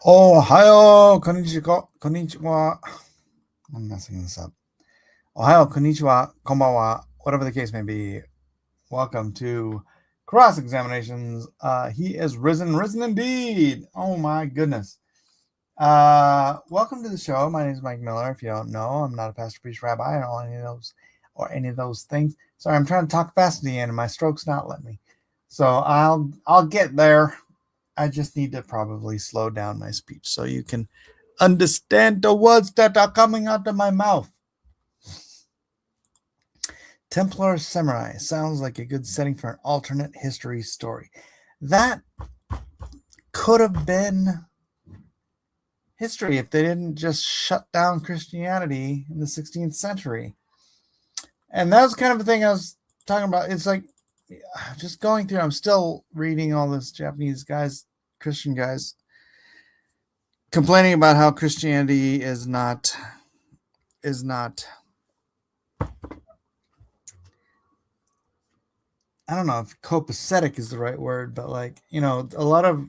Ohio, konnichiwa, konnichiwa. I'm messing this up. Ohio, konnichiwa, konbanwa, whatever the case may be. Welcome to Cross Examinations. He is risen indeed. Oh my goodness. Welcome to the show. My name is Mike Miller. If you don't know, I'm not a pastor, priest, rabbi, or any of those things. Sorry, I'm trying to talk fast at the end, and my stroke's not letting me. So I'll get there. I just need to probably slow down my speech so you can understand the words that are coming out of my mouth. Templar Samurai sounds like a good setting for an alternate history story. That could have been history if they didn't just shut down Christianity in the 16th century. And that was kind of the thing I was talking about. It's like just going through, I'm still reading all this Japanese guys, Christian guys, complaining about how Christianity is not I don't know if copacetic is the right word, but like, a lot of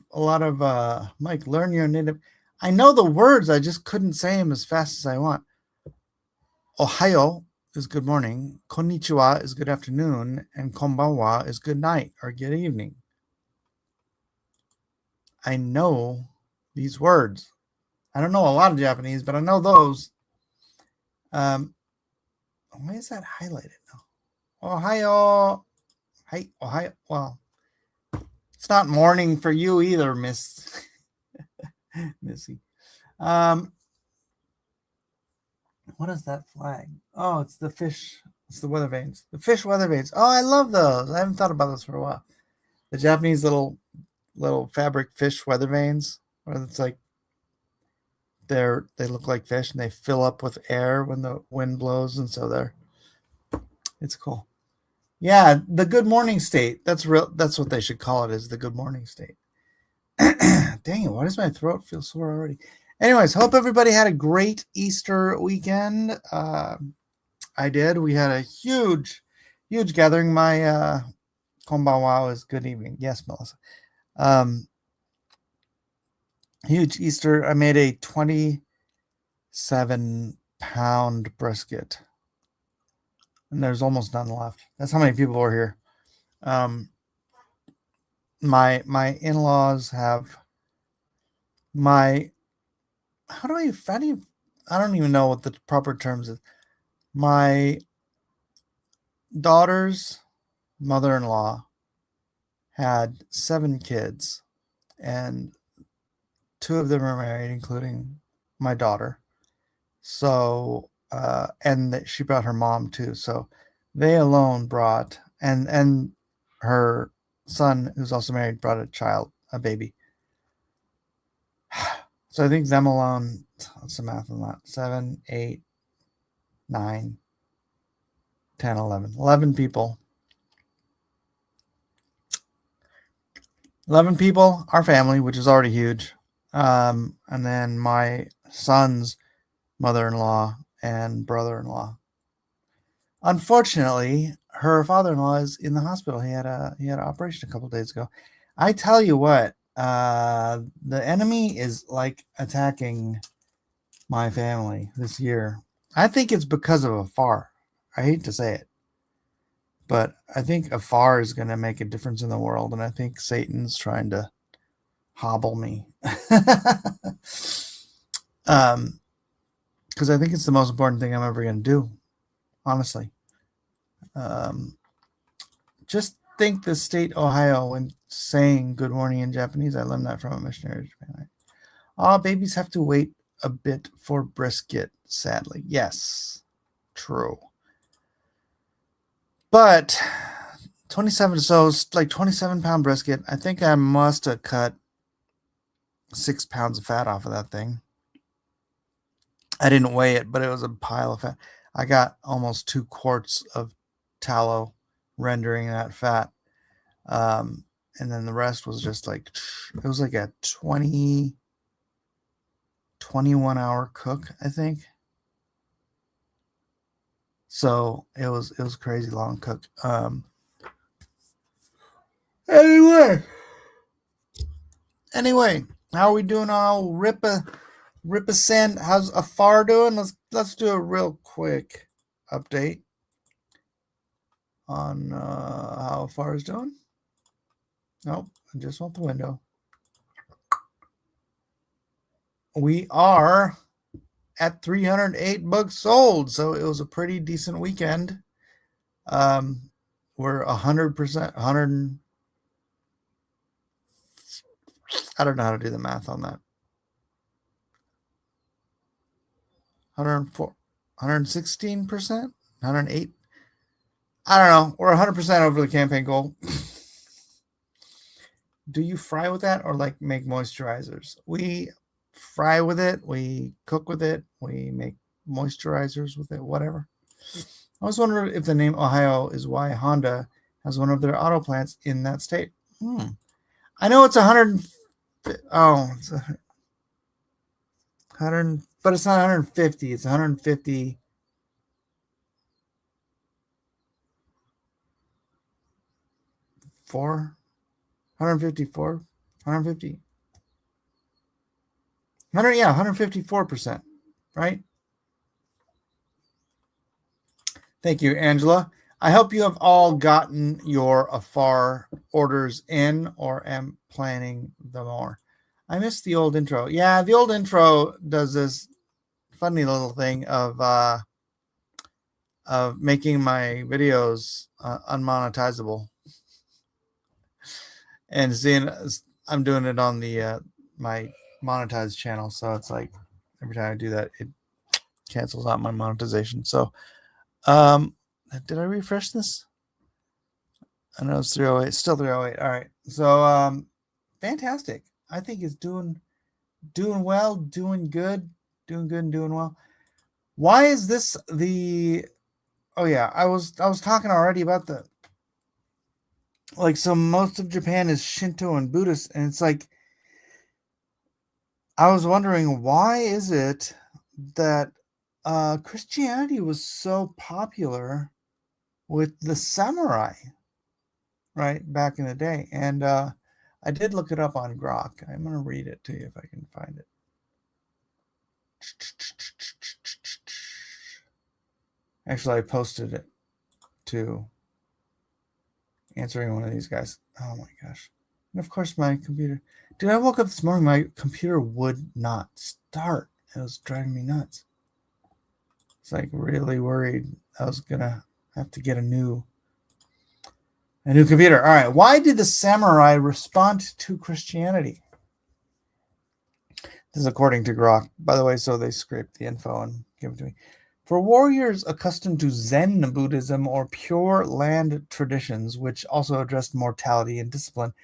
Mike, learn your native. I know the words, I just couldn't say them as fast as I want. Ohayo is good morning, konnichiwa is good afternoon, and konbanwa is good night or good evening. I know these words. I don't know a lot of Japanese, but I know those. Why is that highlighted now? Ohayo. Hi, Ohio. Well, it's not morning for you either, Miss Missy. What is that flag? Oh, it's the fish. It's the weather vanes. The fish weather vanes. Oh, I love those. I haven't thought about those for a while. The Japanese little fabric fish weather vanes, where it's like they look like fish and they fill up with air when the wind blows, and so it's cool. Yeah, the good morning state. That's real. That's what they should call it, is the good morning state. Dang it, why does my throat feel sore already? Anyways, hope everybody had a great Easter weekend. I did. We had a huge gathering. My konbanwa is good evening. Yes, Melissa. Huge Easter. I made a 27-pound brisket. And there's almost none left. That's how many people were here. My in-laws have I don't even know what the proper terms is. My daughter's mother-in-law had 7 kids, and 2 of them are married, including my daughter. So, and she brought her mom too. So they alone brought, and her son, who's also married, brought a baby. So I think them alone, what's the math on that? 7, 8, 9, 10, 11. 11 people. 11 people, our family, which is already huge. And then my son's mother-in-law and brother-in-law. Unfortunately, her father-in-law is in the hospital. He had an operation a couple days ago. I tell you what, the enemy is like attacking my family this year. I think it's because of Afar. I hate to say it, but I think Afar is going to make a difference in the world, and I think Satan's trying to hobble me. Because I think it's the most important thing I'm ever going to do, honestly. Just think the state Ohio, when saying good morning in Japanese, I learned that from a missionary to Japan. All babies have to wait a bit for brisket, sadly. Yes, true. But 27-pound brisket. I think I must have cut 6 pounds of fat off of that thing. I didn't weigh it, but it was a pile of fat. I got almost 2 quarts of tallow rendering that fat. And then the rest was just like, it was like a 21-hour cook, I think. So it was crazy long cook. Anyway, How are we doing? All rip a send. How's Afar doing? Let's do a real quick update on how Afar is doing. Nope, I just want the window. We are at 308 books sold, so it was a pretty decent weekend. We're 100%, 100. I don't know how to do the math on that. 104, 116%, 108. I don't know. We're 100% over the campaign goal. Do you fry with that or like make moisturizers? We fry with it. We cook with it. We make moisturizers with it. Whatever. I was wondering if the name Ohio is why Honda has one of their auto plants in that state. I know it's 100. Oh, it's 100, but it's not 150. It's 150. 154, 150, 100, yeah, 154%, right? Thank you, Angela. I hope you have all gotten your Afar orders in or am planning the more. I missed the old intro. Yeah, the old intro does this funny little thing of making my videos unmonetizable. And seeing I'm doing it on the my monetized channel, so it's like every time I do that, it cancels out my monetization. So, did I refresh this? I know it's 308, still 308. All right, so fantastic. I think it's doing well, doing good, and doing well. Why is this the? Oh yeah, I was talking already about the. Like, so most of Japan is Shinto and Buddhist, and it's like I was wondering, why is it that Christianity was so popular with the samurai, right, back in the day? And I did look it up on Grok. I'm going to read it to you if I can find it. Actually, I posted it to answering one of these guys. Oh my gosh. And of course, my computer. Dude, I woke up this morning, my computer would not start. It was driving me nuts. It's like really worried I was gonna have to get a new computer. All right. Why did the samurai respond to Christianity? This is according to Grok, by the way, so they scraped the info and gave it to me. For warriors accustomed to Zen Buddhism or Pure Land traditions, which also addressed mortality and discipline,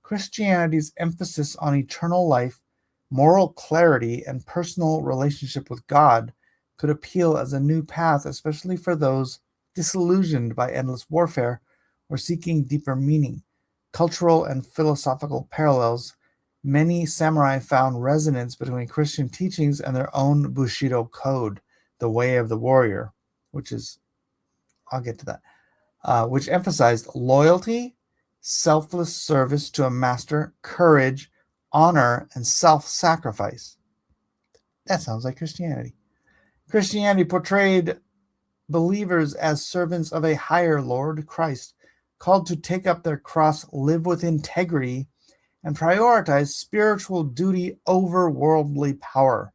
Christianity's emphasis on eternal life, moral clarity, and personal relationship with God could appeal as a new path, especially for those disillusioned by endless warfare or seeking deeper meaning. Cultural and philosophical parallels. Many samurai found resonance between Christian teachings and their own Bushido code, the way of the warrior, which is, I'll get to that, which emphasized loyalty, selfless service to a master, courage, honor, and self-sacrifice. That sounds like Christianity. Christianity portrayed believers as servants of a higher Lord, Christ, called to take up their cross, live with integrity, and prioritize spiritual duty over worldly power.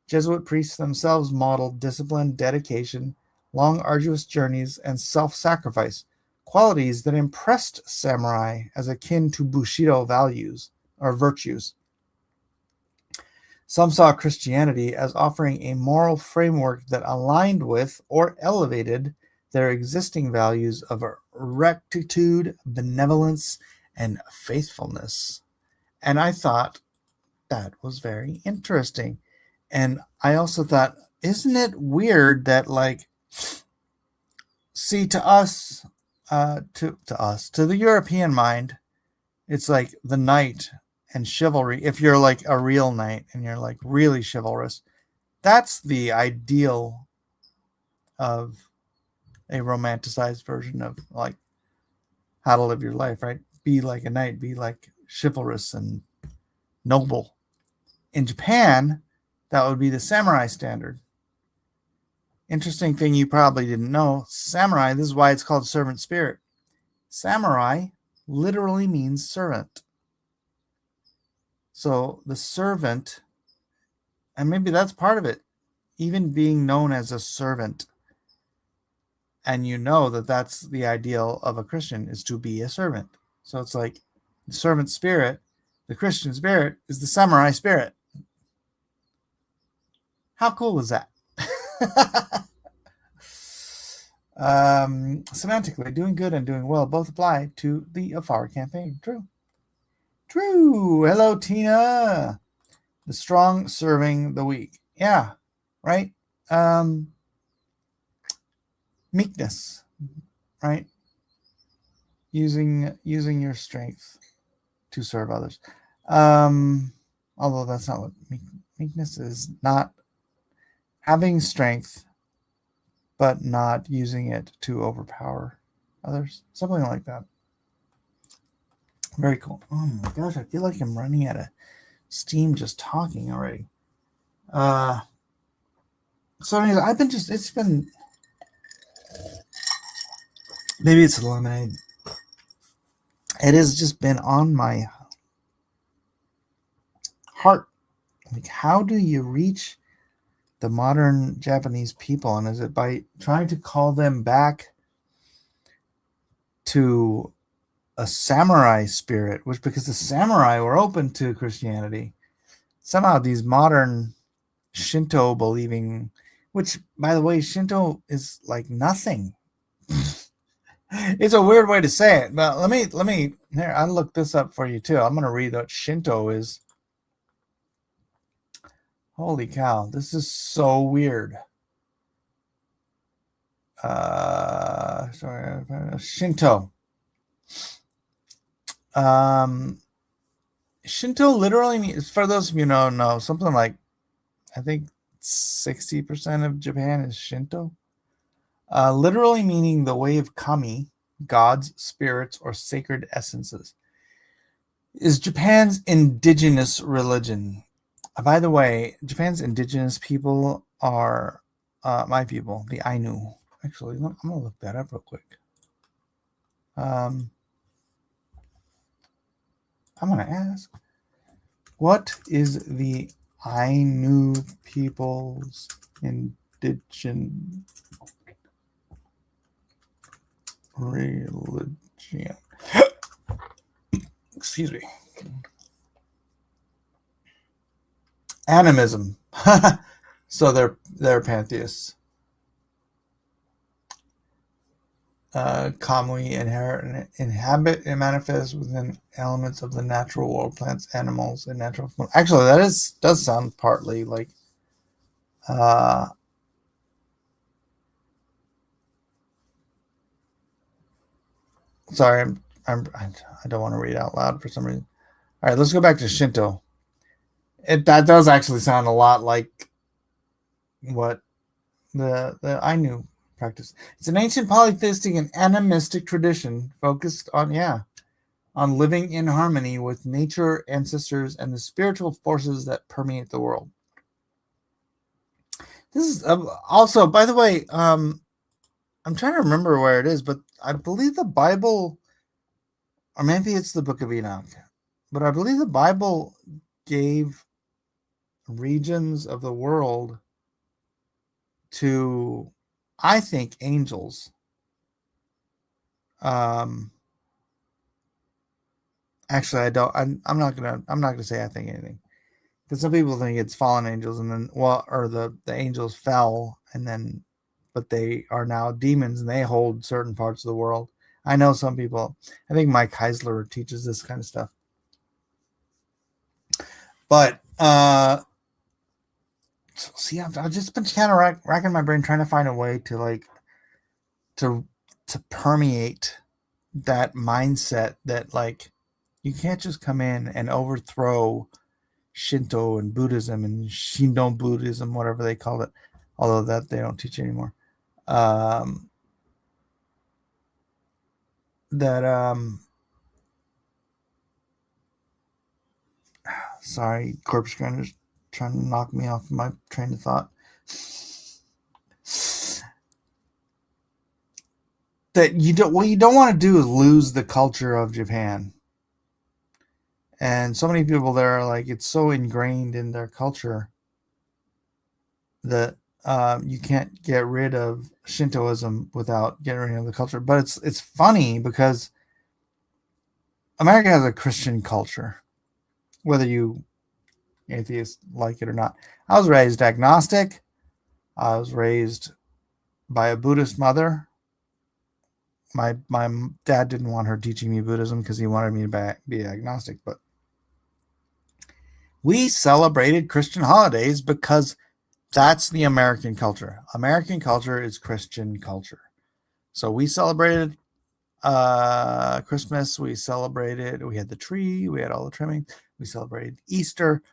Jesuit priests themselves modeled discipline, dedication, long, arduous journeys, and self-sacrifice, qualities that impressed samurai as akin to Bushido values or virtues. Some saw Christianity as offering a moral framework that aligned with or elevated their existing values of rectitude, benevolence, and faithfulness. And I thought that was very interesting. And I also thought, isn't it weird that, like, see, to us, to the European mind, it's like the knight and chivalry. If you're like a real knight and you're like really chivalrous, that's the ideal of a romanticized version of like how to live your life, right? Be like a knight, be like chivalrous and noble. In Japan, that would be the samurai standard. Interesting thing you probably didn't know, samurai, this is why it's called servant spirit. Samurai literally means servant. So the servant, and maybe that's part of it, even being known as a servant. And you know that that's the ideal of a Christian, is to be a servant. So it's like the servant spirit, the Christian spirit, is the samurai spirit. How cool is that? Semantically, doing good and doing well both apply to the Afar campaign. True. Hello, Tina. The strong serving the weak. Yeah, right. Meekness, right? Using your strength to serve others. Although that's not what meekness is. Not having strength, but not using it to overpower others. Something like that. Very cool. Oh my gosh, I feel like I'm running out of steam just talking already. So anyways, it's been, maybe it's the lemonade. It has just been on my heart. Like, how do you reach the modern Japanese people? And is it by trying to call them back to a samurai spirit, which, because the samurai were open to Christianity, somehow these modern Shinto believing, which, by the way, Shinto is like nothing. It's a weird way to say it, but let me here, I'll look this up for you too. I'm going to read what Shinto is. Holy cow, this is so weird. Shinto. Shinto literally means, for those of you who know, something like, I think 60% of Japan is Shinto. Literally meaning the way of kami, gods, spirits, or sacred essences, is Japan's indigenous religion. By the way, Japan's indigenous people are my people, the Ainu. Actually, I'm going to look that up real quick. I'm going to ask, what is the Ainu people's indigenous religion? Excuse me. Animism. So they're pantheists. Commonly inhabit and manifest within elements of the natural world, plants, animals, and natural. Actually, does sound partly like. Sorry, I don't want to read out loud for some reason. All right, let's go back to Shinto. That does actually sound a lot like what the Ainu practice. It's an ancient polytheistic and animistic tradition focused on living in harmony with nature, ancestors, and the spiritual forces that permeate the world. This is also, by the way, I'm trying to remember where it is, but I believe the Bible, or maybe it's the Book of Enoch, but I believe the Bible gave regions of the world to, I think, angels. Actually, I don't. I'm not gonna say I think anything, because some people think it's fallen angels, and then or the angels fell, and then, but they are now demons, and they hold certain parts of the world. I know some people. I think Mike Heisler teaches this kind of stuff. But see, I've just been kind of racking my brain trying to find a way to to permeate that mindset that, like, you can't just come in and overthrow Shinto and Buddhism and Shinto Buddhism, whatever they call it, although that they don't teach anymore. Sorry, corpse grinders. trying to knock me off my train of thought. That what you don't want to do is lose the culture of Japan. And so many people there are like, it's so ingrained in their culture that you can't get rid of Shintoism without getting rid of the culture. But it's funny because America has a Christian culture, whether you atheists like it or not. I was raised agnostic. I was raised by a Buddhist mother. My dad didn't want her teaching me Buddhism because he wanted me to be agnostic. But we celebrated Christian holidays because that's the American culture. American culture is Christian culture. So we celebrated Christmas. We had the tree. We had all the trimming. We celebrated Easter.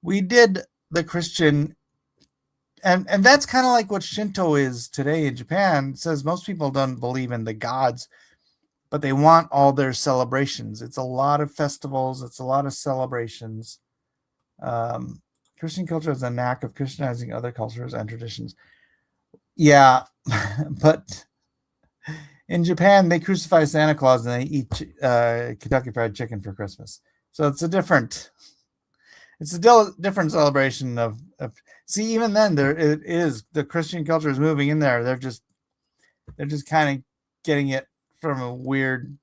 We did the Christian, and that's kind of like what Shinto is today in Japan. It says most people don't believe in the gods, but they want all their celebrations. It's a lot of festivals. It's a lot of celebrations. Christian culture has a knack of Christianizing other cultures and traditions. Yeah, but in Japan, they crucify Santa Claus and they eat Kentucky Fried Chicken for Christmas. So it's a different celebration of. See, even then, there it is. The Christian culture is moving in there. They're just kind of getting it from a weird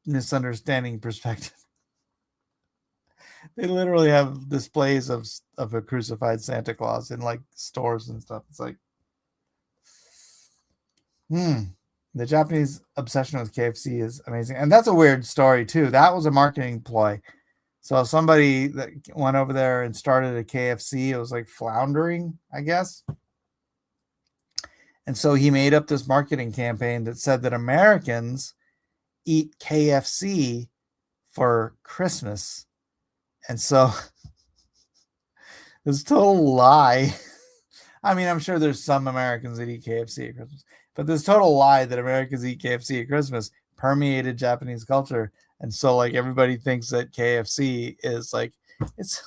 misunderstanding perspective. They literally have displays of a crucified Santa Claus in like stores and stuff. It's like, the Japanese obsession with KFC is amazing. And that's a weird story too. That was a marketing ploy. So somebody that went over there and started a KFC, it was like floundering, I guess. And so he made up this marketing campaign that said that Americans eat KFC for Christmas. And so this total lie. I mean, I'm sure there's some Americans that eat KFC at Christmas, but this total lie that Americans eat KFC at Christmas permeated Japanese culture. And so like everybody thinks that KFC is like, it's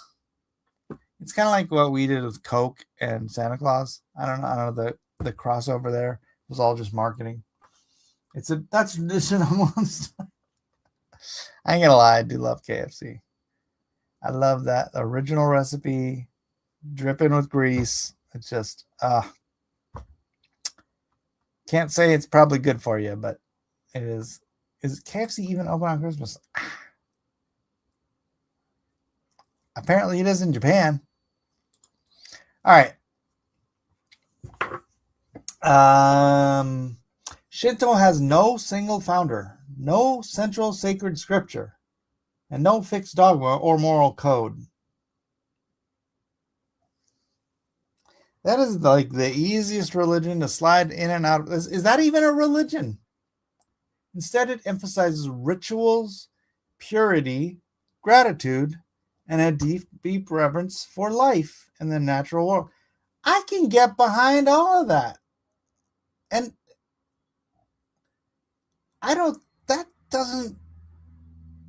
kind of like what we did with Coke and Santa Claus. I don't know. The crossover there was all just marketing. That's tradition almost. I ain't gonna lie, I do love KFC. I love that original recipe, dripping with grease. It's just, can't say it's probably good for you, but it is. Is KFC even open on Christmas? Apparently it is in Japan. All right. Shinto has no single founder, no central sacred scripture, and no fixed dogma or moral code. That is like the easiest religion to slide in and out of. Is that even a religion? Instead, it emphasizes rituals, purity, gratitude, and a deep reverence for life and the natural world. I can get behind all of that. And that doesn't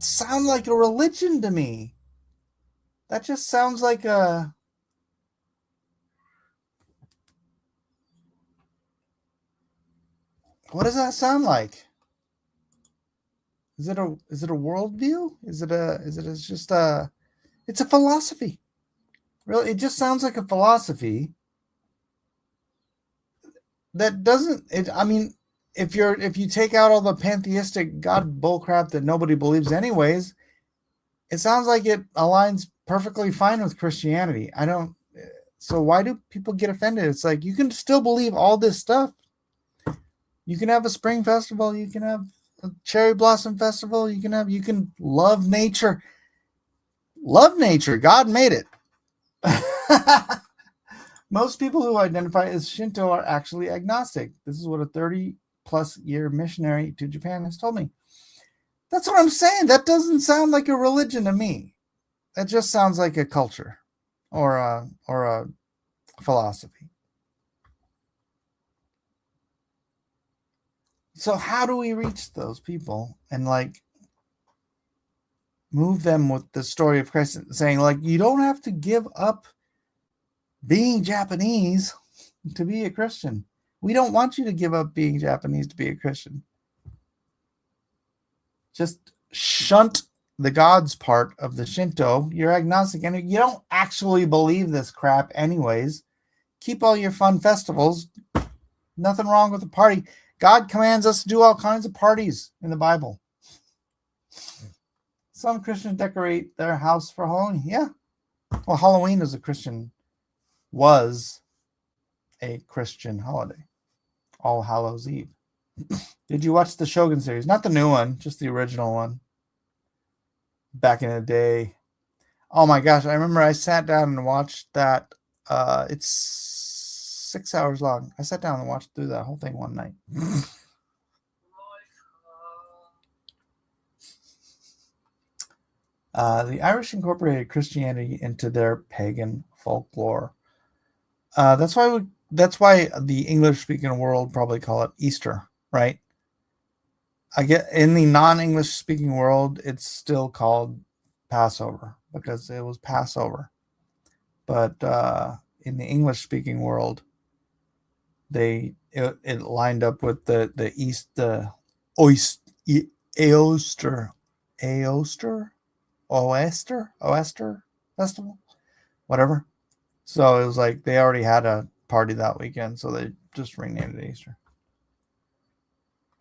sound like a religion to me. That just sounds like a... What does that sound like? Is it a worldview? It's a philosophy. Really, it just sounds like a philosophy that doesn't. If you take out all the pantheistic God bullcrap that nobody believes anyways, it sounds like it aligns perfectly fine with Christianity. So why do people get offended? It's like, you can still believe all this stuff. You can have a spring festival. You can have a cherry blossom festival. You can love nature. Love nature. God made it. Most people who identify as Shinto are actually agnostic. This is what a 30-plus year missionary to Japan has told me. That's what I'm saying. That doesn't sound like a religion to me. That just sounds like a culture or a philosophy. So how do we reach those people and like move them with the story of Christ, saying like, you don't have to give up being Japanese to be a Christian. We don't want you to give up being Japanese to be a Christian. Just shunt the gods part of the Shinto. You're agnostic and you don't actually believe this crap anyways. Keep all your fun festivals. Nothing wrong with the party. God commands us to do all kinds of parties in the Bible. Some Christians decorate their house for Halloween. Yeah. Well, Halloween was a Christian holiday. All Hallows Eve. Did you watch the Shogun series? Not the new one, just the original one. Back in the day. Oh my gosh, I remember I sat down and watched that. It's 6 hours long. I sat down and watched through that whole thing one night. The Irish incorporated Christianity into their pagan folklore. That's why the English-speaking world probably call it Easter, right? I get in the non-English-speaking world, it's still called Passover because it was Passover. But in the English-speaking world, it lined up with the Oester festival, whatever. So it was like they already had a party that weekend, so they just renamed it Easter.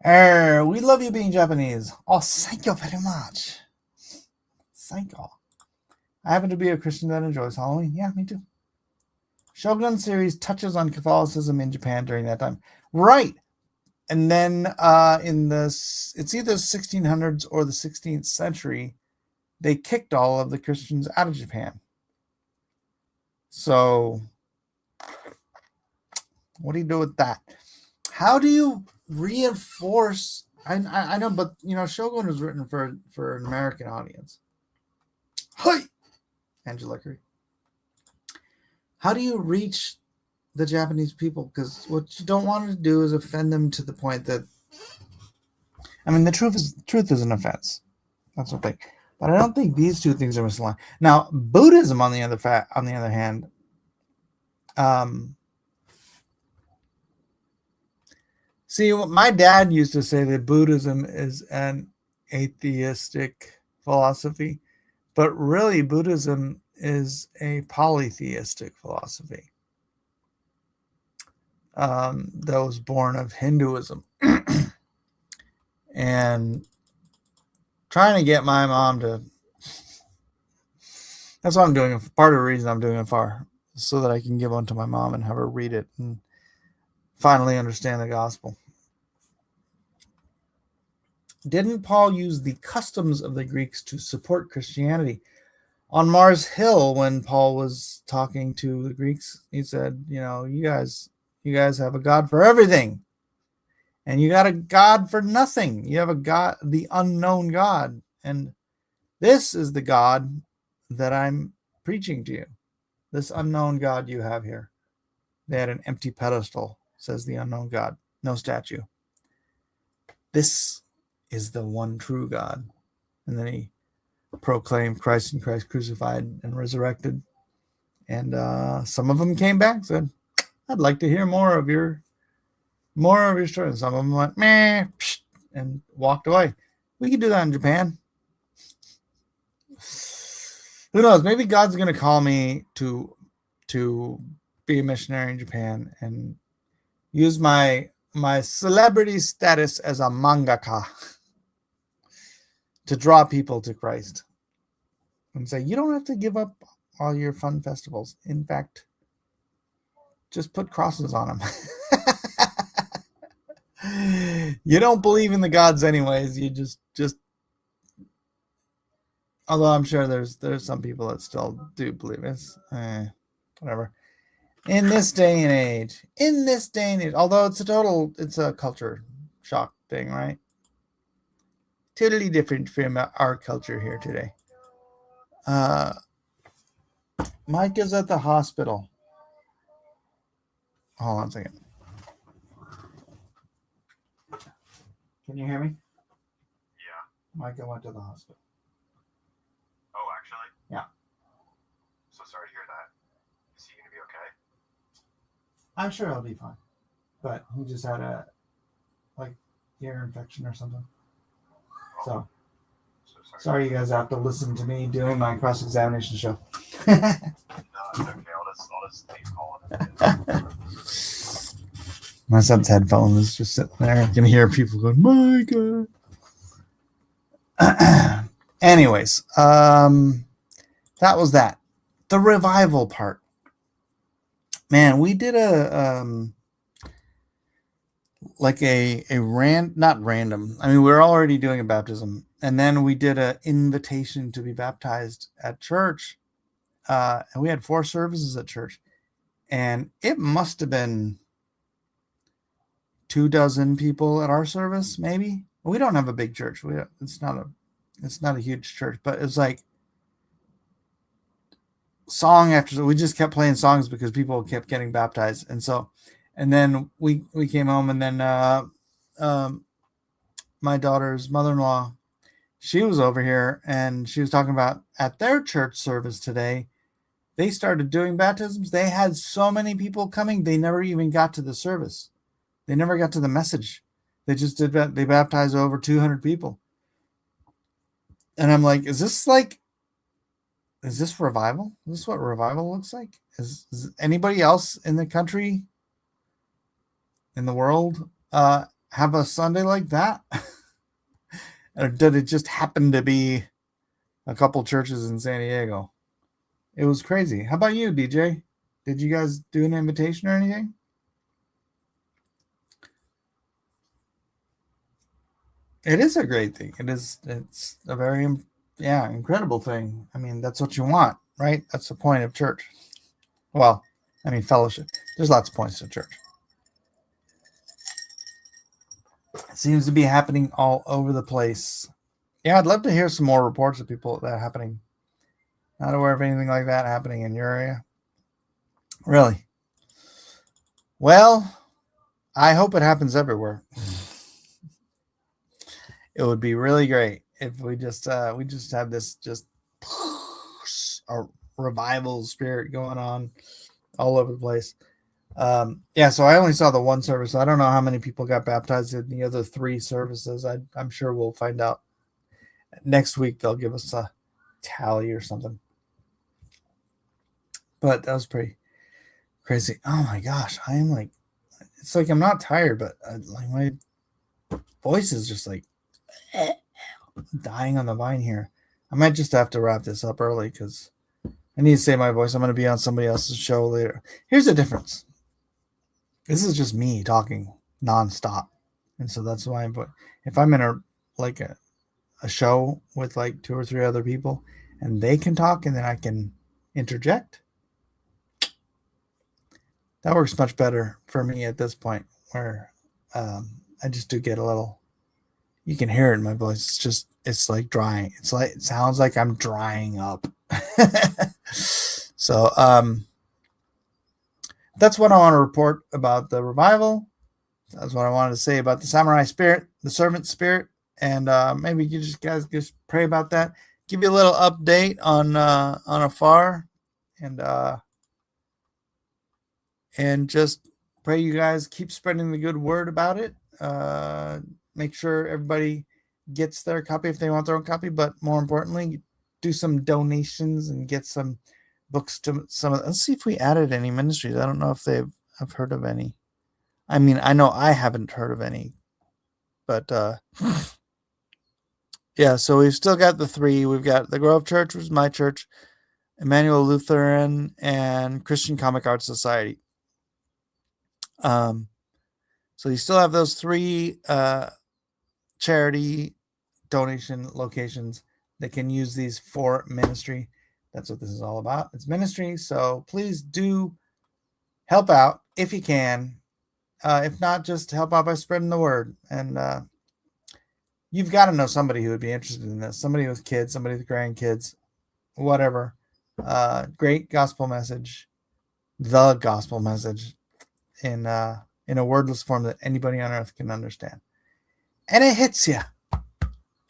We love you being Japanese. Oh, thank you very much. Thank you. I happen to be a Christian that enjoys Halloween. Yeah, me too. Shogun series touches on Catholicism in Japan during that time. Right. And then it's either the 1600s or the 16th century, they kicked all of the Christians out of Japan. So what do you do with that? How do you reinforce? I know, but Shogun was written for an American audience. Hi, Angela Curry. How do you reach the Japanese people? Because what you don't want to do is offend them to the point that, the truth is an offense. That's the thing. But I don't think these two things are misaligned. Now, Buddhism, on the other hand, see, my dad used to say that Buddhism is an atheistic philosophy, but really Buddhism is a polytheistic philosophy that was born of Hinduism. And trying to get my mom to, that's what I'm doing. Part of the reason I'm doing it so that I can give one to my mom and have her read it and finally understand the gospel. Didn't Paul use the customs of the Greeks to support Christianity? On Mars Hill, when Paul was talking to the Greeks, he said, you guys have a God for everything. And you got a God for nothing. You have a God, the unknown God. And this is the God that I'm preaching to you. This unknown God you have here. They had an empty pedestal, says the unknown God. No statue. This is the one true God. And then he proclaimed Christ and Christ crucified and resurrected. And some of them came back, said, I'd like to hear more of your story. And some of them went, meh, psh, and walked away. We could do that in Japan. Who knows? Maybe God's going to call me to be a missionary in Japan and use my celebrity status as a mangaka to draw people to Christ and say, you don't have to give up all your fun festivals. In fact, just put crosses on them. You don't believe in the gods anyways. You just although I'm sure there's some people that still do believe it. Whatever. In this day and age, although it's a culture shock thing, right? Totally different from our culture here today. Mike is at the hospital. Hold on a second. Can you hear me? Yeah. Micah went to the hospital. Oh, actually? Yeah. So sorry to hear that. Is he going to be okay? I'm sure he'll be fine. But he just had a ear infection or something. So sorry you guys have to listen to me doing my cross-examination show. No, it's okay. I'll just keep calling it. My son's headphone is just sitting there. I can hear people going, my God. Anyways, that was that. The revival part. Man, we did not random. I mean, we were already doing a baptism, and then we did an invitation to be baptized at church. And we had 4 services at church, and it must have been 24 people at our service, maybe. We don't have a big church. It's not a huge church, but it's like song after we just kept playing songs because people kept getting baptized. And then we came home, and then my daughter's mother-in-law, she was over here, and she was talking about at their church service today, they started doing baptisms. They had so many people coming, they never even got to the service. They never got to the message. They just did that. They baptized over 200 people. And I'm like, is this revival? Is this what revival looks like? Is anybody else in the country, in the world, have a Sunday like that? Or did it just happen to be a couple churches in San Diego? It was crazy. How about you, DJ? Did you guys do an invitation or anything? It is a great thing. It's a very, incredible thing. I mean, that's what you want, right? That's the point of church. Well, I mean, fellowship. There's lots of points to church. It seems to be happening all over the place. Yeah, I'd love to hear some more reports of people that are happening. Not aware of anything like that happening in your area. Really? Well, I hope it happens everywhere. It would be really great if we just have this just a revival spirit going on all over the place. So I only saw the one service. I don't know how many people got baptized in the other 3 services. I'm sure we'll find out next week. They'll give us a tally or something. But that was pretty crazy. Oh my gosh, I am like, it's like I'm not tired, but like my voice is just like dying on the vine here. I might just have to wrap this up early because I need to save my voice. I'm going to be on somebody else's show later. Here's the difference. This is just me talking nonstop, and so that's why. But if I'm in a show with like 2 or 3 other people, and they can talk, and then I can interject, that works much better for me at this point. Where I just do get a little. You can hear it in my voice. It's like drying. It sounds like I'm drying up. So that's what I want to report about the revival. That's what I wanted to say about the samurai spirit, the servant spirit, and maybe you guys just pray about that. Give you a little update on afar, and just pray you guys keep spreading the good word about it. Make sure everybody gets their copy if they want their own copy, but more importantly, do some donations and get some books to some of. Let's see if we added any ministries. I don't know if I've heard of any. I mean, I know I haven't heard of any, but yeah. So we've still got the 3. We've got the Grove Church, which is my church, Emmanuel Lutheran, and Christian Comic Art Society. So you still have those 3 charity donation locations that can use these for ministry. That's what this is all about. It's ministry. So please do help out if you can. If not, just help out by spreading the word. And you've got to know somebody who would be interested in this. Somebody with kids, somebody with grandkids, whatever. Great gospel message. The gospel message in a wordless form that anybody on earth can understand. And it hits you.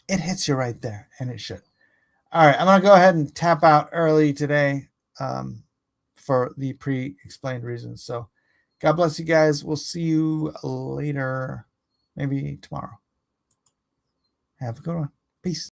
It hits you right there, and it should. All right, I'm going to go ahead and tap out early today for the pre-explained reasons. So God bless you guys. We'll see you later, maybe tomorrow. Have a good one. Peace.